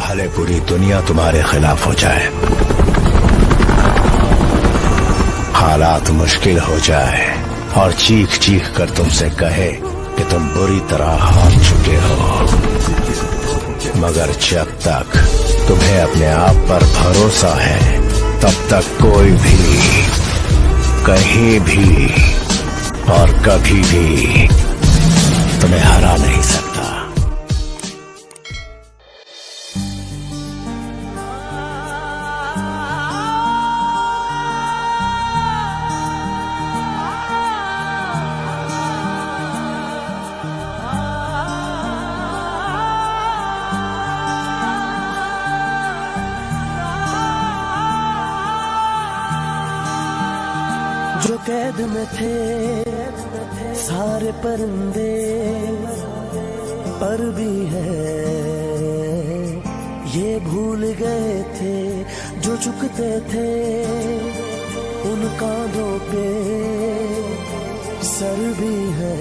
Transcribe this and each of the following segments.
भले पूरी दुनिया तुम्हारे खिलाफ हो जाए, हालात मुश्किल हो जाए और चीख चीख कर तुमसे कहे कि तुम बुरी तरह हार चुके हो, मगर जब तक तुम्हें अपने आप पर भरोसा है तब तक कोई भी कहीं भी और कभी भी तुम्हें हरा नहीं सकता। जो कैद में थे सारे परिंदे, पर भी है ये भूल गए थे जो झुकते थे उन कांधों पे सर भी है,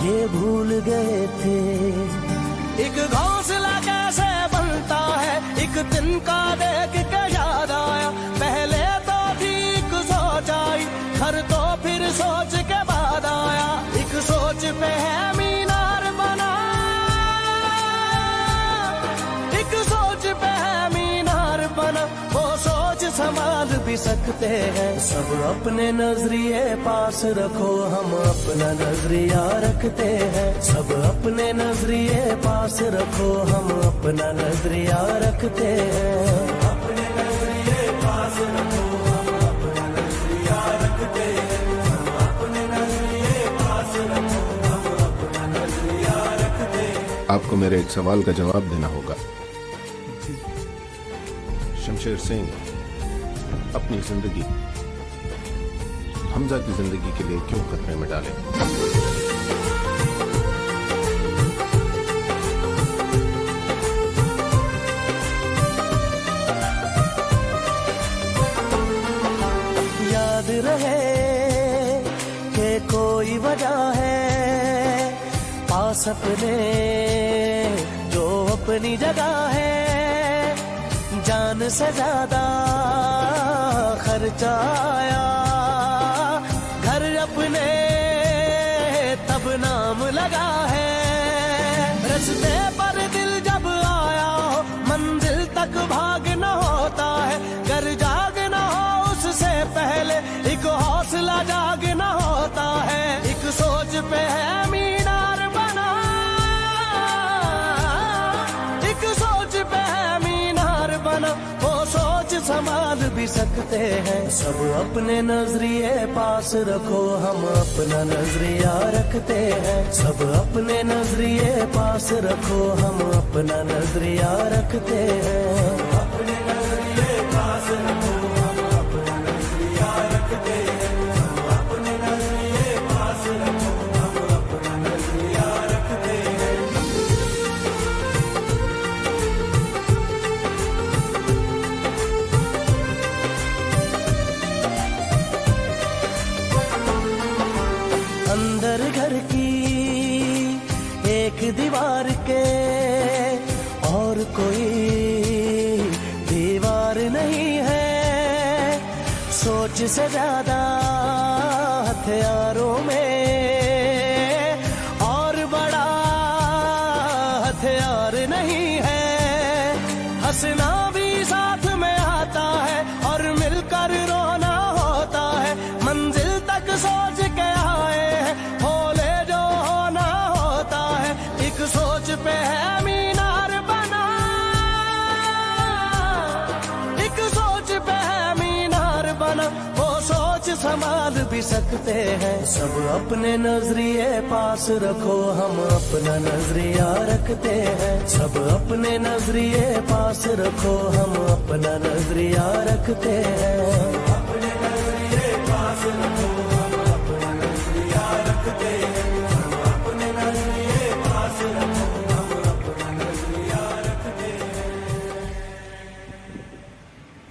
ये भूल गए थे। एक घोंसला कैसे बनता है एक दिन का देख के याद आया, पहले घर तो फिर सोच के बाद आया, एक सोच पे है मीनार बना, एक सोच पे है मीनार बना, वो सोच संभाल भी सकते हैं। सब अपने नजरिए पास रखो, हम अपना नजरिया रखते हैं। सब अपने नजरिए पास रखो, हम अपना नजरिया रखते हैं। अपने नजरिए पास रखो, आपको मेरे एक सवाल का जवाब देना होगा। शमशेर सिंह अपनी जिंदगी हमजा की जिंदगी के लिए क्यों खतरे में डाले? याद रहे कि कोई वजह है पास अपने जो अपनी जगह है, जान से ज्यादा खर्चा आया, घर अपने तब नाम लगा है। रस्ते पर दिल जब आया हो मंजिल तक भागना होता है, घर जागना हो उससे पहले एक हौसला जागना होता है। एक सोच पे है मीनार बना, एक सोच पे है मीनार बना, वो सोच संभाल भी सकते हैं। सब अपने नजरिए पास रखो, हम अपना नजरिया रखते हैं। सब अपने नजरिए पास रखो, हम अपना नजरिया रखते हैं। अपने नजरिए पास रखो, हम अपना नजरिया रखते हैं। अपने नजरिए पास रखो, हम अपना नजरिया रखते हैं। अंदर घर की एक दीवार के और कोई दीवार नहीं है, सोच से ज्यादा हथियारों में और बड़ा हथियार नहीं है। हंसना भी साथ में आता है और मिलकर रोना होता है, मंजिल तक सोच के आए हैं भोले जो होना होता है। एक सोच पे है मीनार बना, एक सोच पे है मीनार बना, वो सोच संभाल भी सकते हैं। सब अपने नजरिए पास रखो, हम अपना नजरिया रखते हैं। सब अपने नजरिए पास रखो, हम अपना नजरिया रखते हैं। अपने नजरिए पास रखो, हम अपना नजरिया रखते हैं। अपने नजरिए पास रखो, हम अपना नजरिया रखते हैं।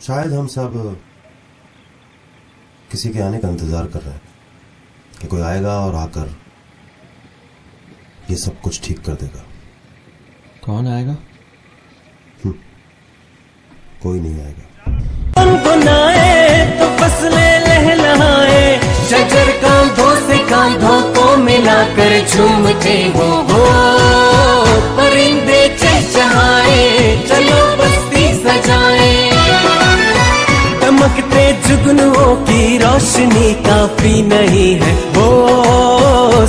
शायद हम सब किसी के आने का इंतजार कर रहे हैं कि कोई आएगा और आकर ये सब कुछ ठीक कर देगा। कौन आएगा? कोई नहीं आएगा। गुनगुनाए तो फसलें लहलहाए, शजर कांधों से कांधों को मिलाकर झूमते हो, परिंदे चहचहाए, चलो बस्ती सजाए। चमकते जुगनुओं की रोशनी काफी नहीं है, वो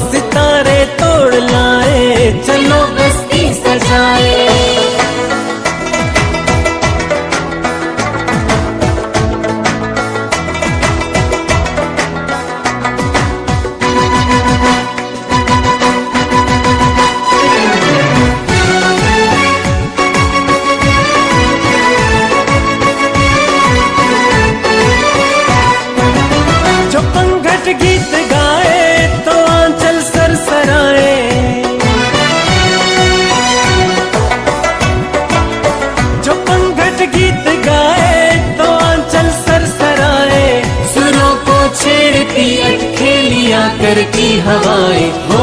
सितारे तोड़ लाए, चलो बस्ती सजाए। गीत गाए तो आंचल सरसराए, जो पंघट गीत गाए तो आंचल सरसराए। सुरों को छेड़ती अटखेलियां करती हवाएं, हो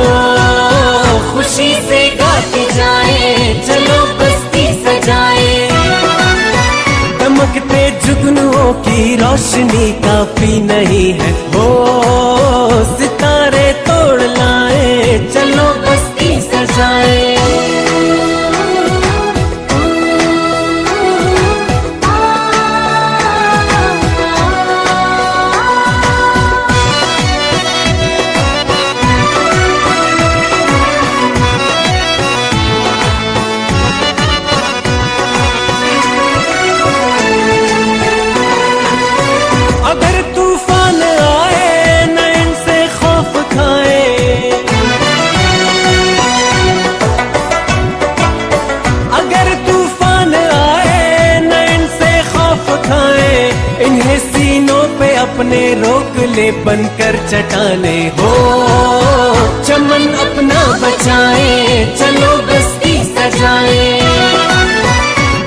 खुशी से गाती जाए, चलो बस्ती सजाए। चमकते जुगनुओं की रोशनी काफी नहीं है, वो सितारे तोड़ लाए, चलो बस्ती सजाए। अगर तूफान आए न इनसे खौफ खाए, अगर तूफान आए न इनसे खौफ खाए, इन्हें सीनों पे अपने रोक ले बनकर चटाने, हो चमन अपना बचाए, चलो बस्ती सजाए।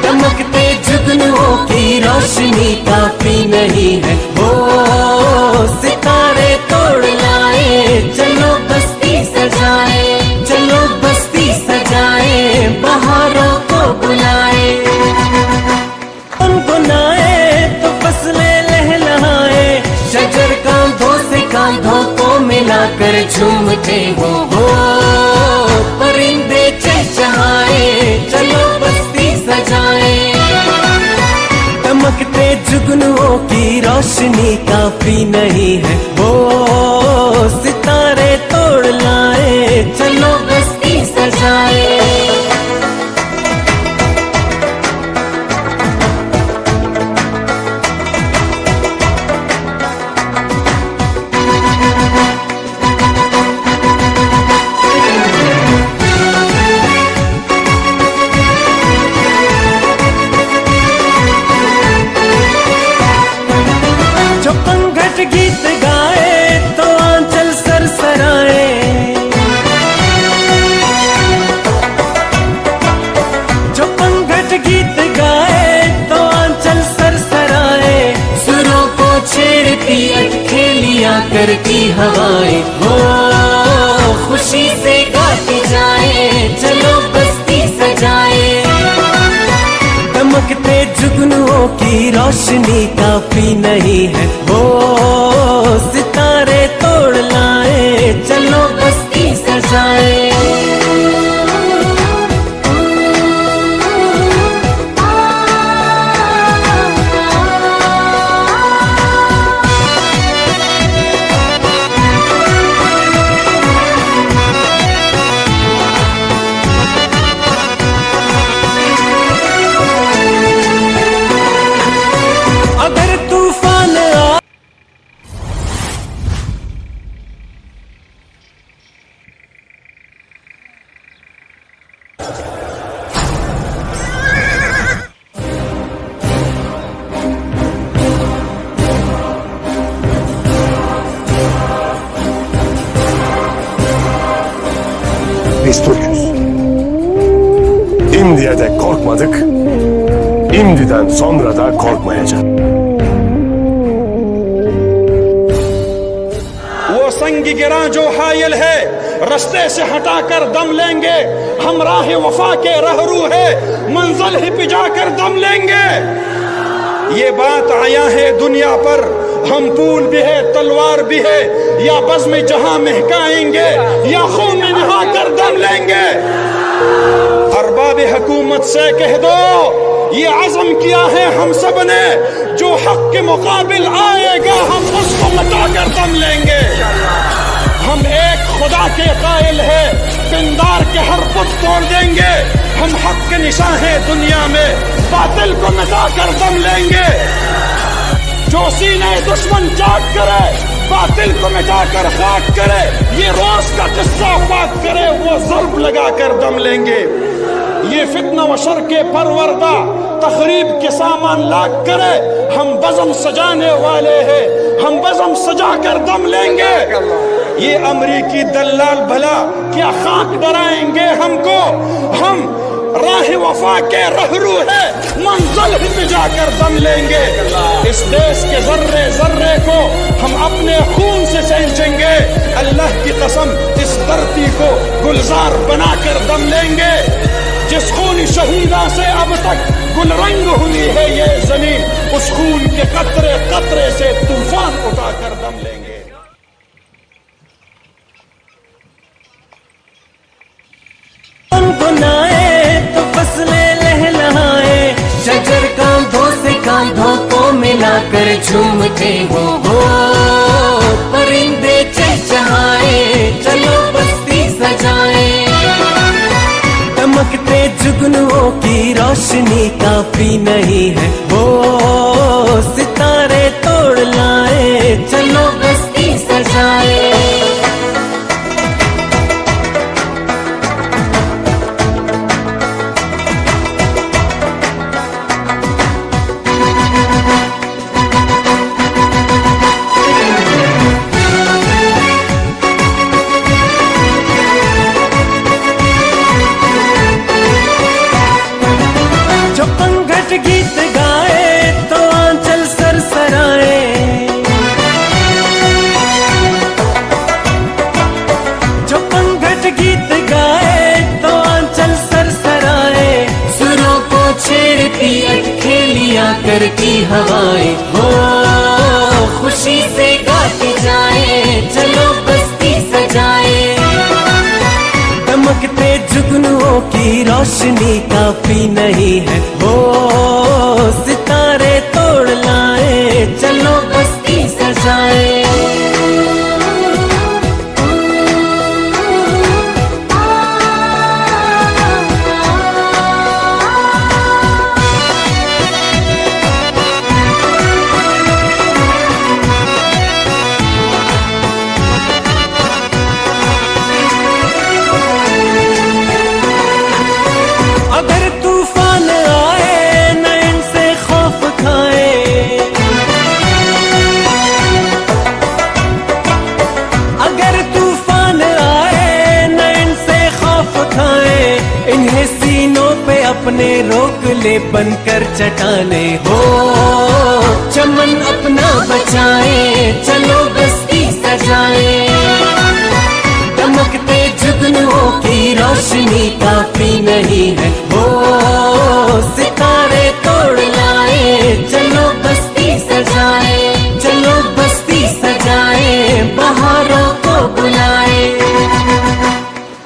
चमकते जुगनुओं की रोशनी काफी नहीं है, वो सितारे तोड़ लाए, चलो बस्ती सजाए, चलो बस्ती सजाए, बहारों को बुलाए। गुनगुनाए तो फसलें लहलहाए, शजर कांधों से कांधों को मिलाकर झूमते हो, परिंदे चहचहाए, चलो बस्ती सजाए। चमकते जुगनुओं की रोशनी काफी नहीं है, वो सितारे तोड़ लाए, चलो बस्ती सजाए। जो पंघट गीत गाए तो आंचल सरसराए, जो पंघट गीत गाए तो आंचल सरसराए। सुरों को छेड़ती अटखेलियां करती हवाएं, हो खुशी से गाती जाए, चलो बस्ती सजाए। चमकते जुगनुओं की रोशनी काफी नहीं है, वो सितारे तोड़ लाए, चलो बस्ती सजाए। अगर तूफान आ Biz Türk'üz. İmdiye de korkmadık, imdiden sonra da korkmayacak. वो संग गिरा जो हायल है, रास्ते से हटाकर दम लेंगे, हम राह वफा के रहरू है, मंजिल ही पिजा कर दम लेंगे। ये बात आया है दुनिया पर, हम फूल भी है तलवार भी है, या बज़्म में जहां महकाएंगे या खून में नहा कर दम लेंगे। अरबाब हुकूमत से कह दो ये अज़म किया है हम सब ने, जो हक के मुकाबिल आएगा हम उसको मिटा कर दम लेंगे। हम एक खुदा के कायल है, पिंदार के हर बुत तोड़ देंगे। हम हक के निशान है दुनिया में, बातिल को मिटा कर दम लेंगे। जो सीने दुश्मन चाक करे, बातिल को मिटा कर खाक करे, ये रोज का किस्सा पाक करे, वो ज़र्ब लगा कर दम लेंगे। ये फितना व शर के परवरदा तखरीब के सामान लाग करे, हम बज़म सजाने वाले हैं, हम बज़म सजा कर दम लेंगे। ये अमरीकी दल्लाल भला क्या खाक डराएंगे हमको, हम राह वफा के रहरू है, मंजिल ही जाकर दम लेंगे। इस देश के जर्रे जर्रे को हम अपने खून से सींचेंगे। अल्लाह की कसम इस धरती को गुलजार बनाकर दम लेंगे। जिस खून शहीदा से अब तक गुलरंग हुई है ये जमीन, उस खून के कतरे कतरे से तूफान उठाकर दम लेंगे। तो फसलें लहलहाए, शजर कांधों से कांधों को मिलाकर झूमते हो, परिंदे चहचहाए, चलो बस्ती सजाए। चमकते जुगनुओं की रोशनी काफी नहीं है, वो सितारे तोड़ लाए, चलो बस्ती सजाए। गीत गाए तो आंचल सरसराए, जो पंगट गीत गाए तो आंचल सरसराए। सुरों को छेड़ती अटखेलियां करती हवाएं, हो खुशी से गाते जाए, चलो बस्ती सजाए। चमकते जुगनुओं की रोशनी काफी नहीं है, वो सितारे तोड़ लाए, चलो बस्ती सजाए। अगर तूफान आए न इनसे खौफ खाए, अगर तूफान आए न इनसे खौफ खाए, इन्हें सीनों पे अपने रोक ले बनकर चटाने, हो चमन अपना बचाए, चलो बस्ती सजाए। चमकते जुगनुओं की रोशनी काफी नहीं है, वो सितारे तोड़ लाए, चलो बस्ती सजाए, चलो बस्ती सजाए। बहारों को बुलाए,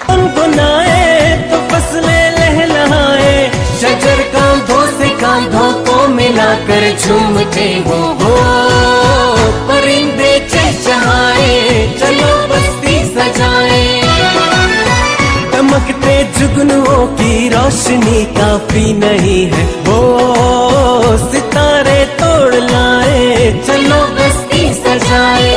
गुनगुनाए तो फसलें लहलहाए, शजर कांधों से कांधों को मिलाकर झूमते हो, परिंदे चहचहाए, चलो बस्ती सजाए। चमकते जुगनुओं की रोशनी काफी नहीं है, वो सितारे तोड़ लाए, चलो बस्ती सजाए।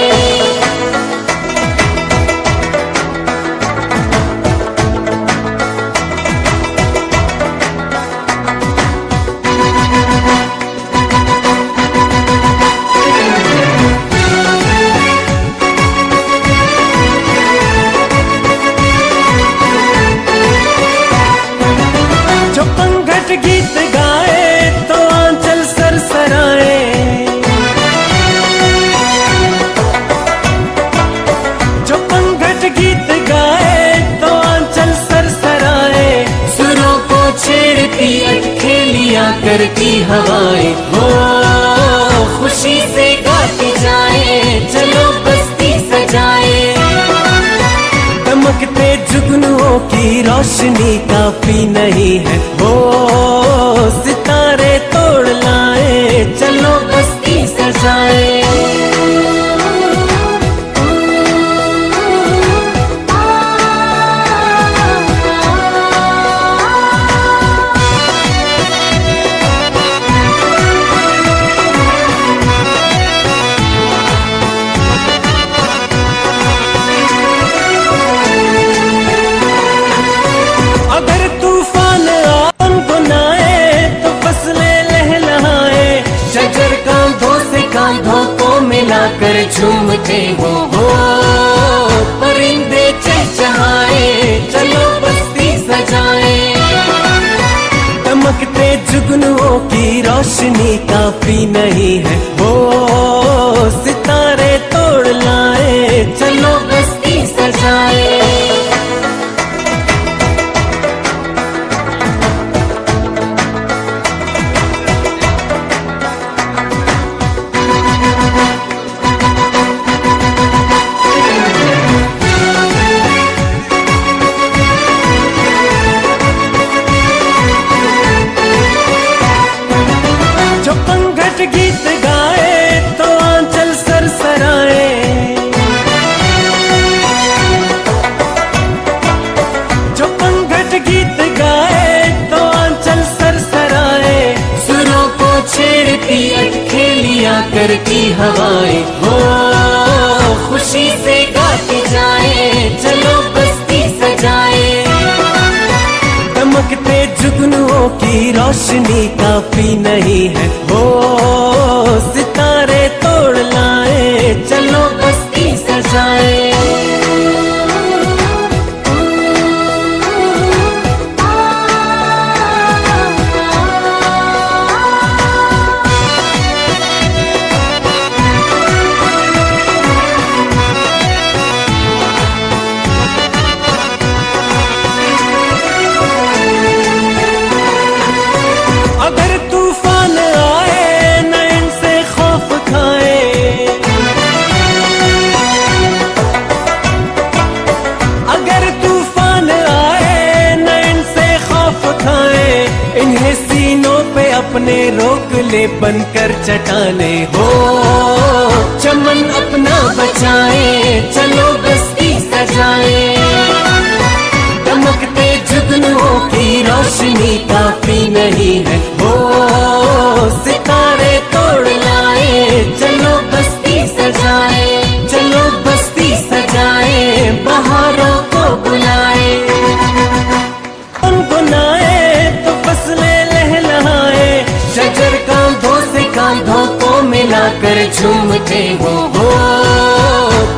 जो पंगट गीत गाए तो आंचल सरसराए, जो पंगट गीत गाए तो आंचल सरसराए। सुरों को छेड़ती अटखेलियां करती हवाएं, हो खुशी से गाते जाए, चलो बस्ती सजाए। चमकते जुगनुओं की रोशनी काफी नहीं है, वो सितारे तोड़ लाए, चलो बस्ती सजाए। अगर तूफान आन गुनाए तो फसलें लहलहाए, शजर कांधों से कांधों को मिलाकर झूमते हो, परिंदे चहचहाए, चलो बस्ती सजाए। चमकते जुगनुओं की रोशनी काफी नहीं है, वो सितारे तोड़ लाए, चलो बस्ती सजाए। जो पंघट गीत गाए तो आंचल सरसराए, जो पंघट गीत गाए तो आंचल सरसराए। सुरों को छेड़ती अटखेलियां करती हवाएं, खुशी से गाते जाए, चलो बस्ती सजाए। चमकते जुगनुओं की रोशनी काफी नहीं है, वो सितारे तोड़ लाए, चलो बस्ती सजाए। अगर तूफान आए न इनसे खौफ खाए, अगर तूफान आए न इनसे खौफ खाए, इन्हें सीनों पे अपने रोक ले बनकर चटाने, चमन अपना बचाए, चलो बस्ती सजाए। चमकते जुगनुओं की रोशनी काफी नहीं है, सितारे तोड़ लाए, चलो बस्ती सजाए, चलो बस्ती सजाए। बहारों को बुलाए, गुनाए तो फसलें लहलहाए, शजर कांधों से कांधों को मिलाकर झूमते हो,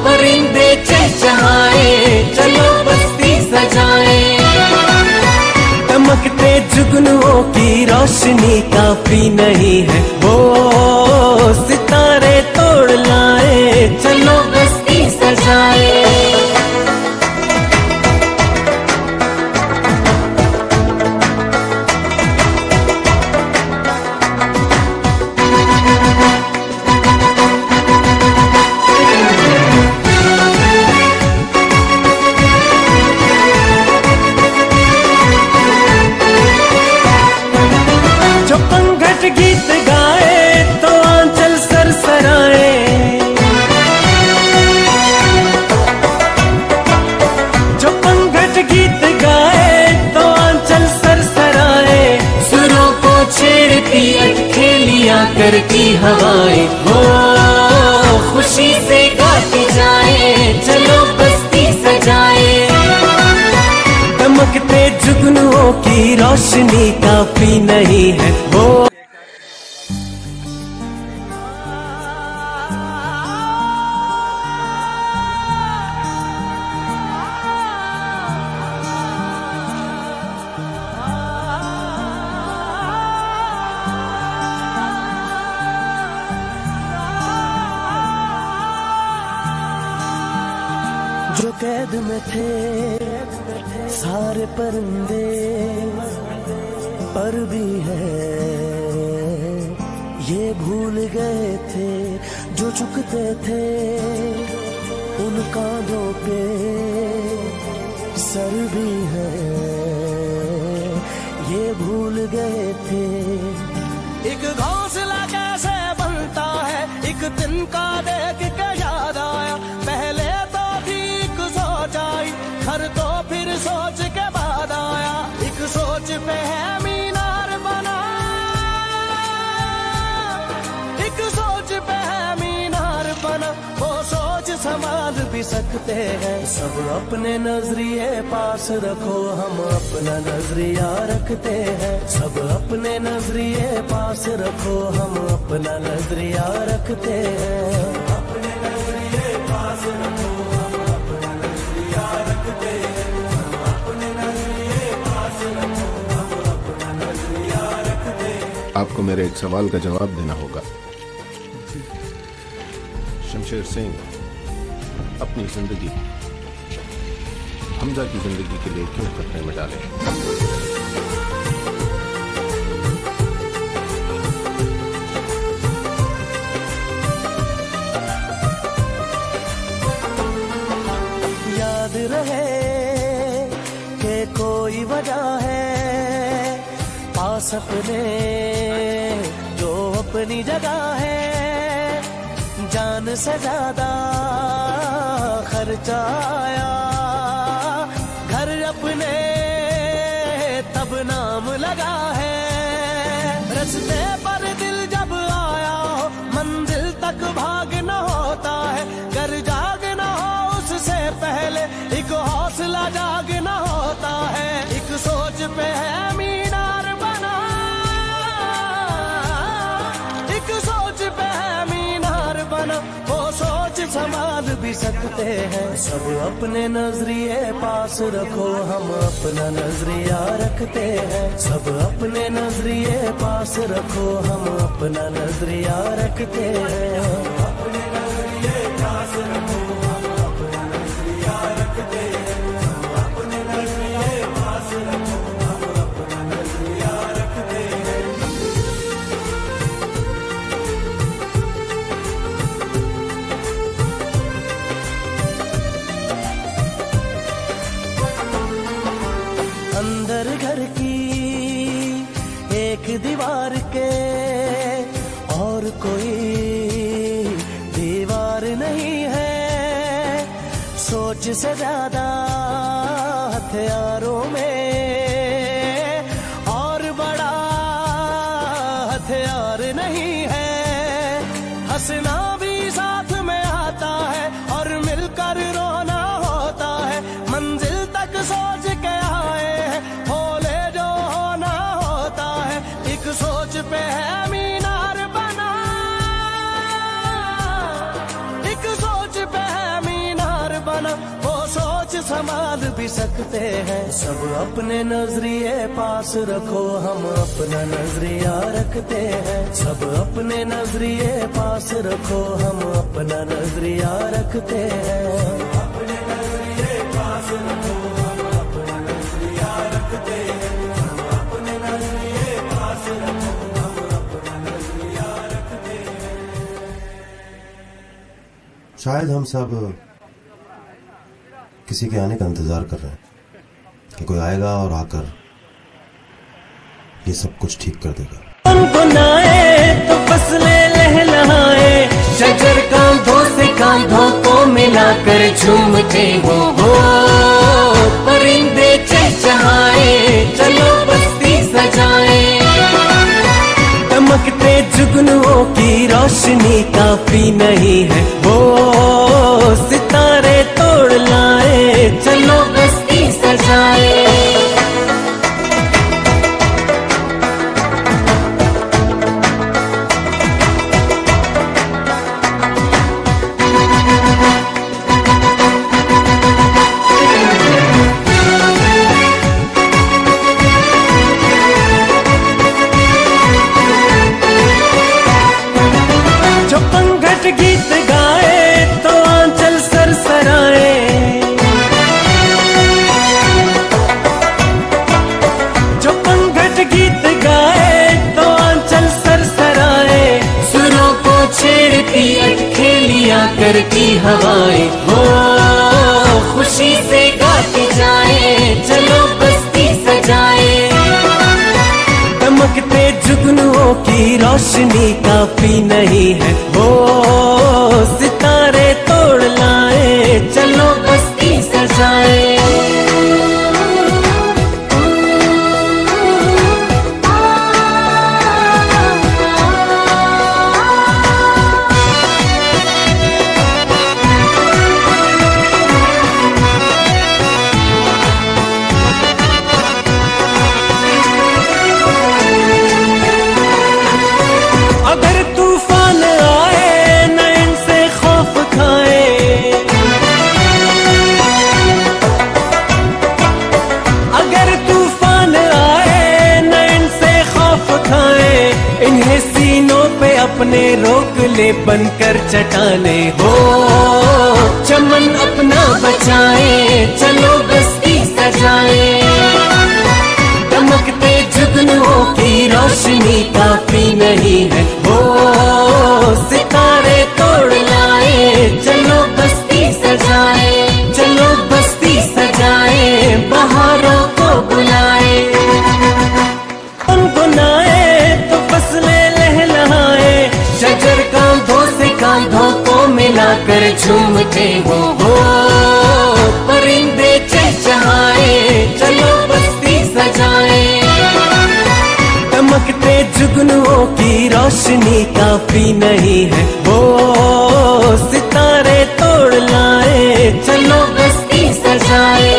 परिंदे चहचहाए, चलो बस्ती सजाए। चमकते जुगनुओं की रोशनी काफी नहीं है, वो सितारे तोड़ लाए, चलो बस्ती सजाए। जो पंघट गीत गाए तो आंचल सरसराए, जो पंघट गीत गाए तो आंचल सरसराए। सुरों को छेड़ती अटखेलियां करती हवाएं, खुशी से गाते जाए, चलो बस्ती सजाए। चमकते जुगनुओं की रोशनी काफी नहीं है, जो कैद में थे सारे परिंदे, पर भी है ये भूल गए थे जो झुकते थे उन कांधों पे सर भी है ये भूल गए थे। एक घोंसला कैसे बनता है एक दिन का देख के याद आया, पहले तो ठीक सोच आई घर तो फिर सोच के बाद आया। एक सोच पे है मीनार बना, एक सोच पे है मीनार बना, वो सोच संभाल भी सकते हैं। सब अपने नजरिए पास रखो हम अपना नजरिया रखते हैं। सब अपने नजरिए पास रखो हम अपना नजरिया रखते हैं। अपने नजरिए पास रखो हम अपना नजरिया रखते हैं। अपने नजरिए पास रखो हम अपना नजरिया रखते हैं। आपको मेरे एक सवाल का जवाब देना होगा। शमशेर सिंह अपनी जिंदगी हमजा की जिंदगी के लिए क्यों खतरे में डाले? याद रहे कि कोई वजह है पास अपने जो अपनी जगह है। जान से ज्यादा खर्चा आया घर अपने तब नाम लगा है। रस्ते पर दिल जब आया हो मंजिल तक भागना होता है। घर जागना हो उससे पहले एक हौसला जागना होता है। एक सोच पे है मीनार बना, एक सोच पे है मीनार बना, वो सोच संभाल भी सकते हैं। सब अपने नजरिए पास रखो हम अपना नजरिया रखते हैं। सब अपने नजरिए पास रखो हम अपना नजरिया रखते हैं। अपने नजरिए पास रखो हम अपना नजरिया रखते हैं। अपने नजरिए पास रखो हम अपना नजरिया रखते हैं। अंदर घर की एक दीवार के और कोई दीवार नहीं है। सोच से ज्यादा हथियारों में और बड़ा हथियार नहीं है। हंसना भी साथ में आता है और मिलकर रोना होता है। मंजिल तक सोच के आए हैं भोले जो होना होता है। एक सोच पे है मीनार बना, एक सोच पे है मीनार बना, वो सोच संभाल भी सकते हैं। सब अपने नजरिए पास रखो हम अपना नजरिया रखते हैं। सब अपने नजरिए पास रखो हम अपना नजरिया रखते हैं। अपने नजरिए पास रखो हम अपना नजरिया रखते हैं। अपने नजरिए पास रखो हम अपना नजरिया रखते हैं। शायद हम सब किसी के आने का इंतजार कर रहे हैं कि कोई आएगा और आकर ये सब कुछ ठीक कर देगा। गुनगुनाए तो फसलें लहलहाए, शजर कांधों से कांधों को मिलाकर झूमते हो। परिंदे चहचहाए चलो बस्ती सजाए। दमकते जुगनुओं की रोशनी काफी नहीं है, वो सितारे तोड़ लाए चलो बस्ती सजाए। गीत गाए तो आंचल सरसराए। छेड़ती अटखे लिया करती हवाएं हो, खुशी से गाती जाए चलो बस्ती सजाए। दमकते जुगनुओं की रोशनी काफी नहीं है हो, सितारे तोड़ लाए चलो बस्ती सजाए। अपने रोक ले बनकर चटाने हो, चमन अपना बचाए चलो बस्ती सजाए। दमकते जुगनुओं की रोशनी काफी नहीं है हो, सितारे तोड़ लाए चलो बस्ती सजाए। चलो बस्ती सजाए बहारों को बुलाए, गुनगुनाए तो फसलें लहलहाए, शजर कांधों से कांधों को मिलाकर झूमते हो, परिंदे चहचहाए चलो बस्ती सजाए। दमकते जुगनुओं की रोशनी काफी नहीं है हो, सितारे तोड़ लाए चलो बस्ती सजाए।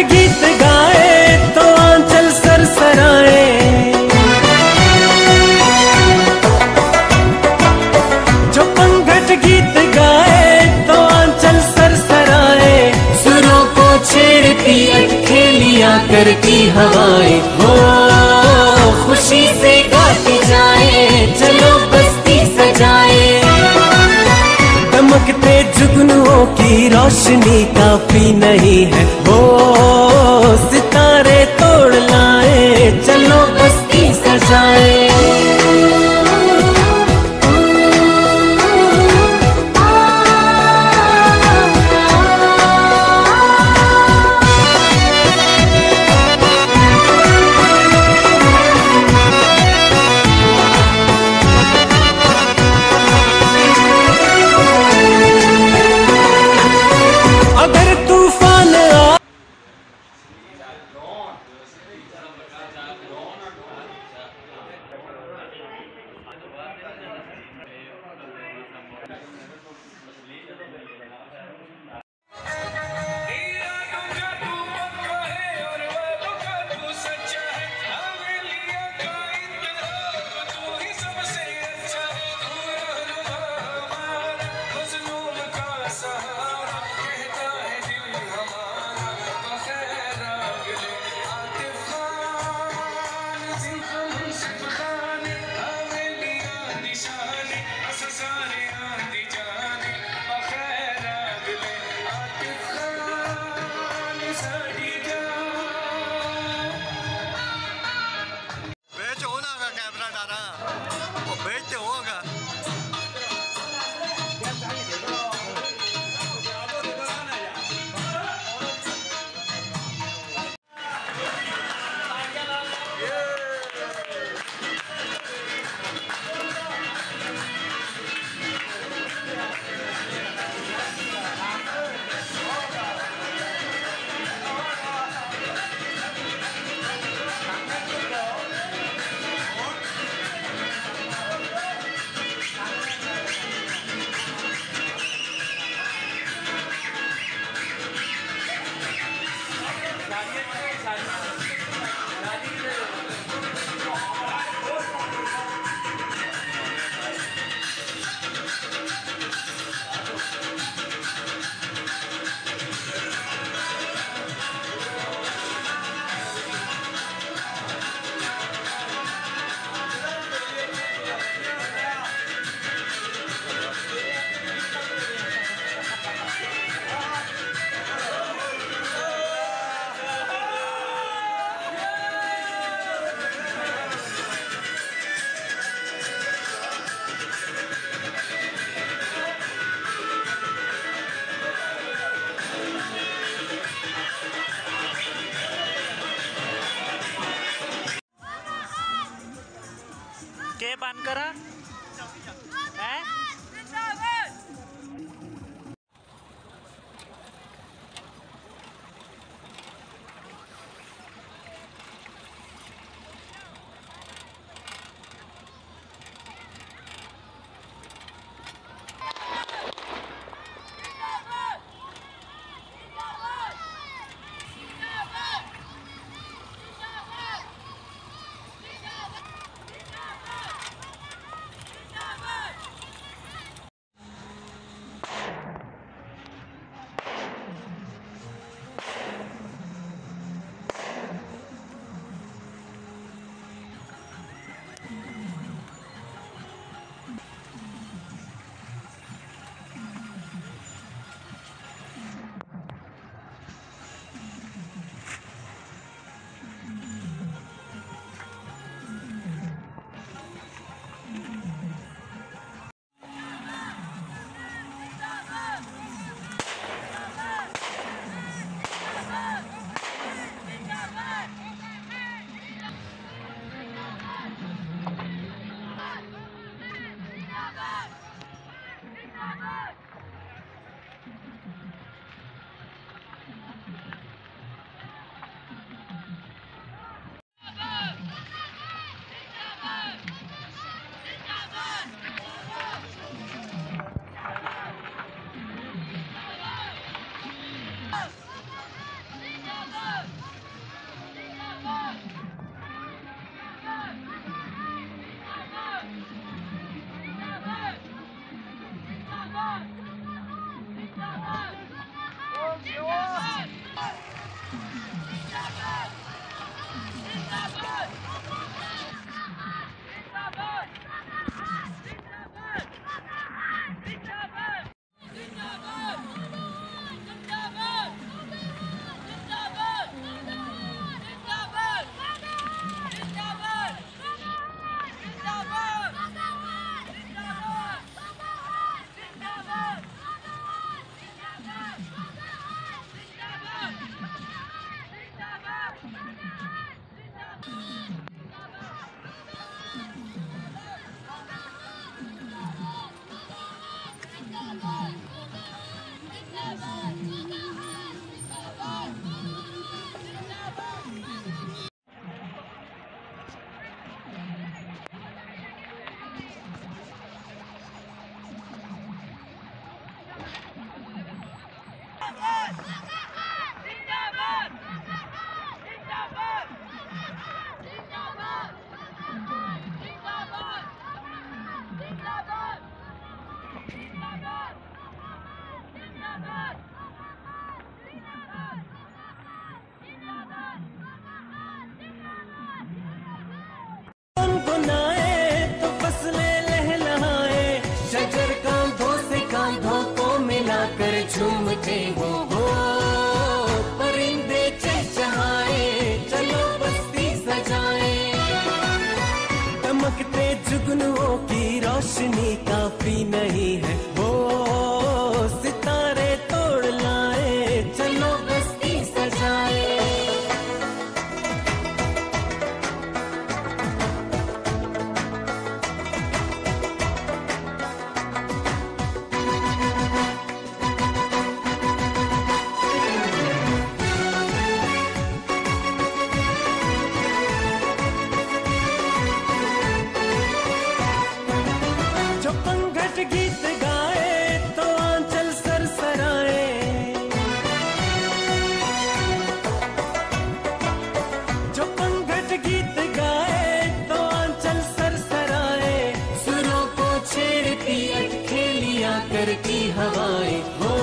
गीत गाए तो आंचल सरसराए, जो पंघट गीत गाए तो आंचल सरसराए। सुरों को छेड़ती अटखे लिया करती हवाएं हो, खुशी से गाती जाए चलो बस्ती सजाए। दमकते जुगनुओं की रोशनी काफी नहीं है हो, सितारे तोड़ लाए चलो बस्ती सजाए। कर झूमते हो परिंदे चहचहाए, चलो बस्ती सजाए। चमकते जुगनुओं की रोशनी काफी नहीं है, वो सितारे तोड़ लाए, चलो बस्ती सजाए। गीत गाए तो आंचल सरसराए, जो पंघट गीत गाए तो आंचल सरसराए। सुरों को छेड़ती अटखेलियां करती हवाएं, हो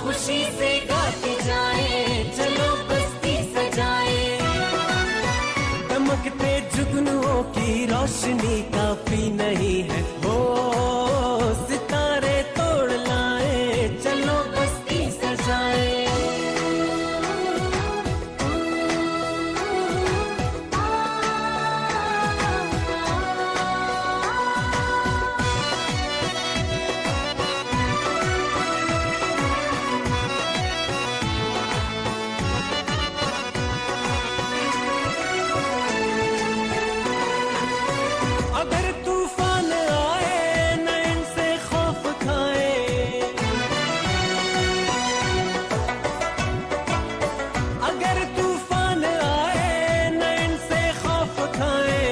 खुशी से गाती जाए, चलो बस्ती सजाए। चमकते जुगनुओं की रोशनी काफी नहीं है, वो सितारे तोड़ लाए, चलो बस्ती सजाए। अगर तूफान आए न इनसे खौफ खाए, अगर तूफान आए न इनसे खौफ खाए।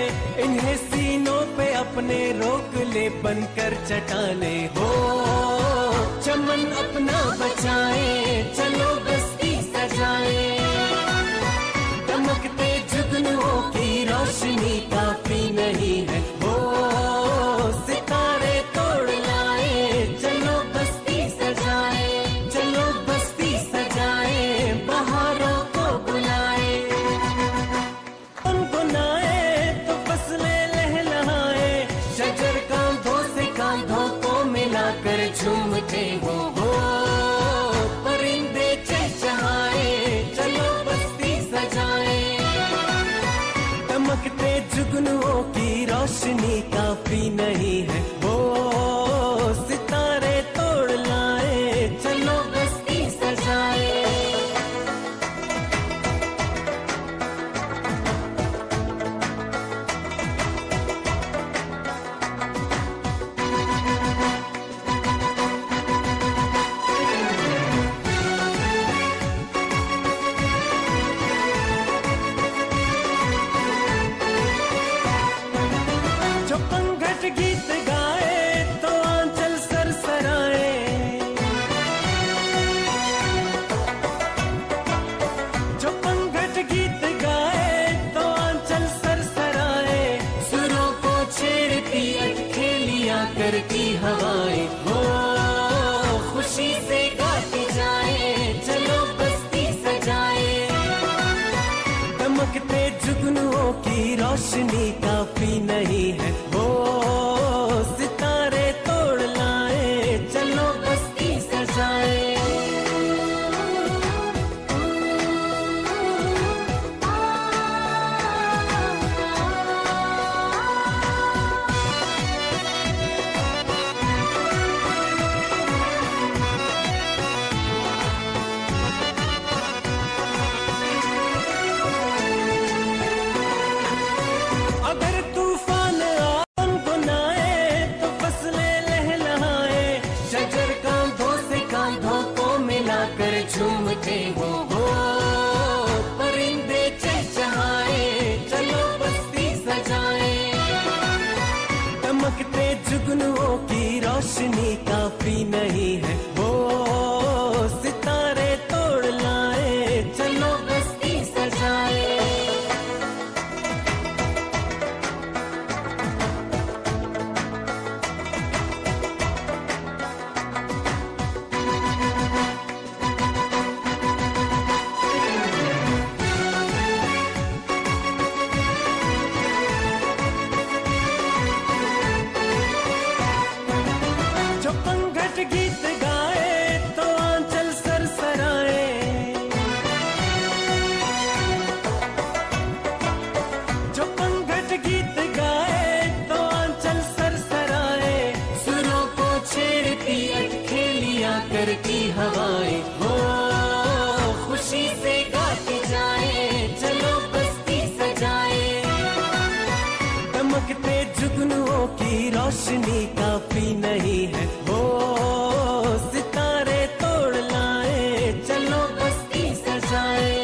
इन्हें सीनों पे अपने रोक ले, बनकर चटाने हो चमन अपना बचाए, चलो बस्ती सजाए। चमकते जुगनुओं की रोशनी काफी नहीं है, वो सितारे तोड़ लाए, चलो बस्ती सजाए, चलो बस्ती सजाए। बहारों को बुलाए, गुनगुनाए तो फसलें लहलहाए, शजर कांधों से कांधों को मिलाकर झूमते हो परिंदे चहचहाए, चलो बस्ती सजाए। चमकते जुगनुओं की रोशनी काफी नहीं है, वो सितारे तोड़ लाए, चलो बस्ती सजाए। जो पंघट गीत गाए तो आंचल सरसराए, जो पंघट गीत गाए तो आंचल सरसराए। सुरों को छेड़ती अटखेलियां करती हवाएं, हो खुशी से गाती जाए, चलो बस्ती सजाए। चमकते जुगनुओं की रोशनी काफी नहीं है, वो सितारे तोड़ लाए, चलो बस्ती सजाए। अगर तूफान गुनगुनाए तो फसलें लहलहाए, शजर कांधों से कांधों को मिलाकर झूमते हो परिंदे चहचहाए, चलो बस्ती सजाए। चमकते जुगनुओं की रोशनी काफी नहीं है, वो कर की हवाएं हो खुशी से गाती जाए, चलो बस्ती सजाए। दमकते जुगनुओं की रोशनी काफी नहीं है हो सितारे तोड़ लाए, चलो बस्ती सजाए।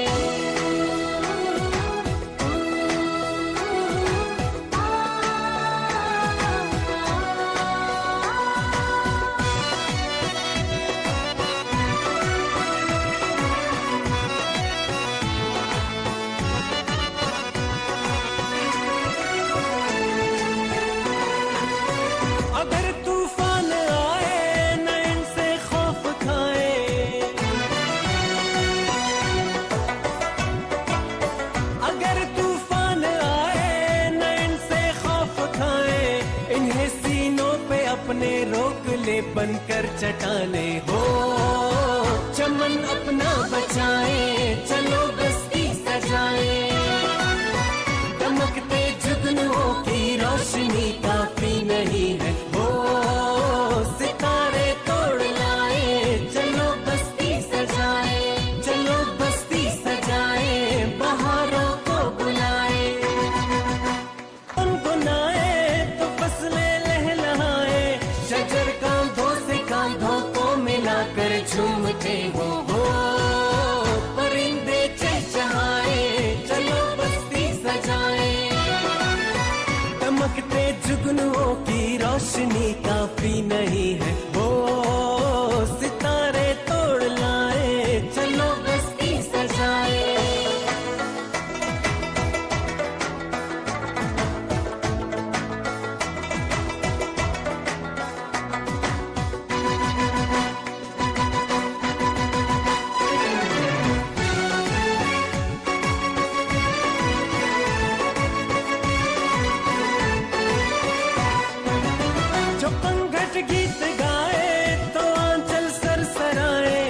अगर तूफान आए न इनसे खौफ खाए, अगर तूफान आए न इनसे खौफ खाए, इन्हें सीनों पे अपने रोक ले बनकर चटाने हो चमन अपना बचाए, चलो बस्ती सजाए। दमकते जुगनुओं की रोशनी काफी नहीं है हो सितारे तोड़ लाए, चलो बस्ती सजाए, चलो बस्ती सजाए। बहारों को बुलाए गुनगुनाए तो फसलें लहलहाए, शजर कांधों से कांधों को मिलाकर झूमते हो परिंदे चहचहाए, चलो बस्ती सजाए। दमकते जुगनुओं की रोशनी काफी नहीं है वो सितारे तोड़ लाए, चलो बस्ती सजाए। जो पंघट गीत गाए तो आंचल सरसराए,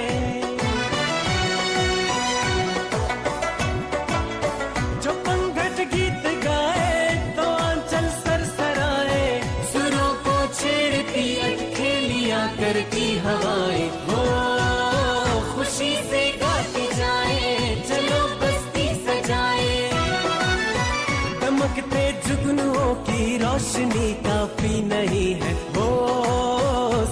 जो पंघट गीत गाए तो आंचल सरसराए। सुरों को छेड़ती अटखेलियां करती हवाएं हो खुशी से गाती जाए, चलो बस्ती सजाए। दमकते जुगनुओं की रोशनी काफी नहीं है वो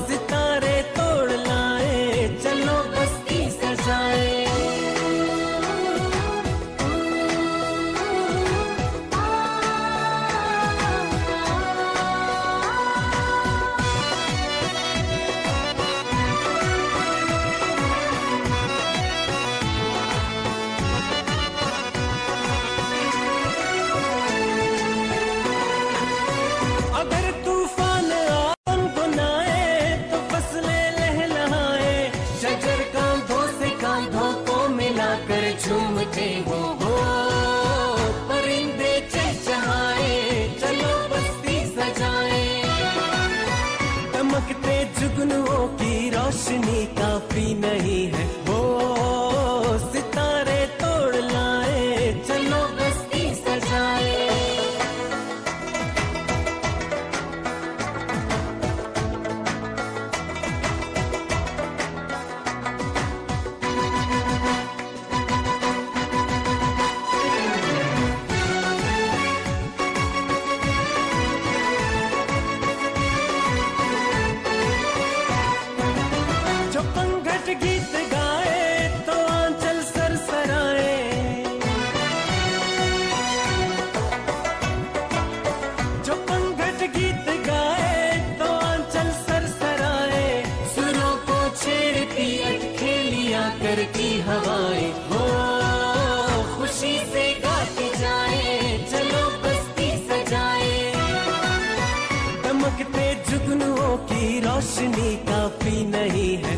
सितारे तोड़ लाए, चलो बस्ती सजाए। अगर तूफान गुनगुनाए तो फसलें लहलहाए, शजर कांधों से कांधों को मिलाकर झूमते हो परिंदे चहचहाए, चलो बस्ती सजाए। दमकते जुगनुओं की रोशनी काफी नहीं है वो सितारे तोड़ लाए, चलो बस्ती सजाए। जो पंघट गीत गाए तो आंचल सरसराए, जो पंघट गीत गाए तो आंचल सरसराए। सुरों को छेड़ती अटखेलियां करती हवाएं हो खुशी से गाती जाए, चलो बस्ती सजाए। दमकते जुगनुओं की रोशनी काफी नहीं है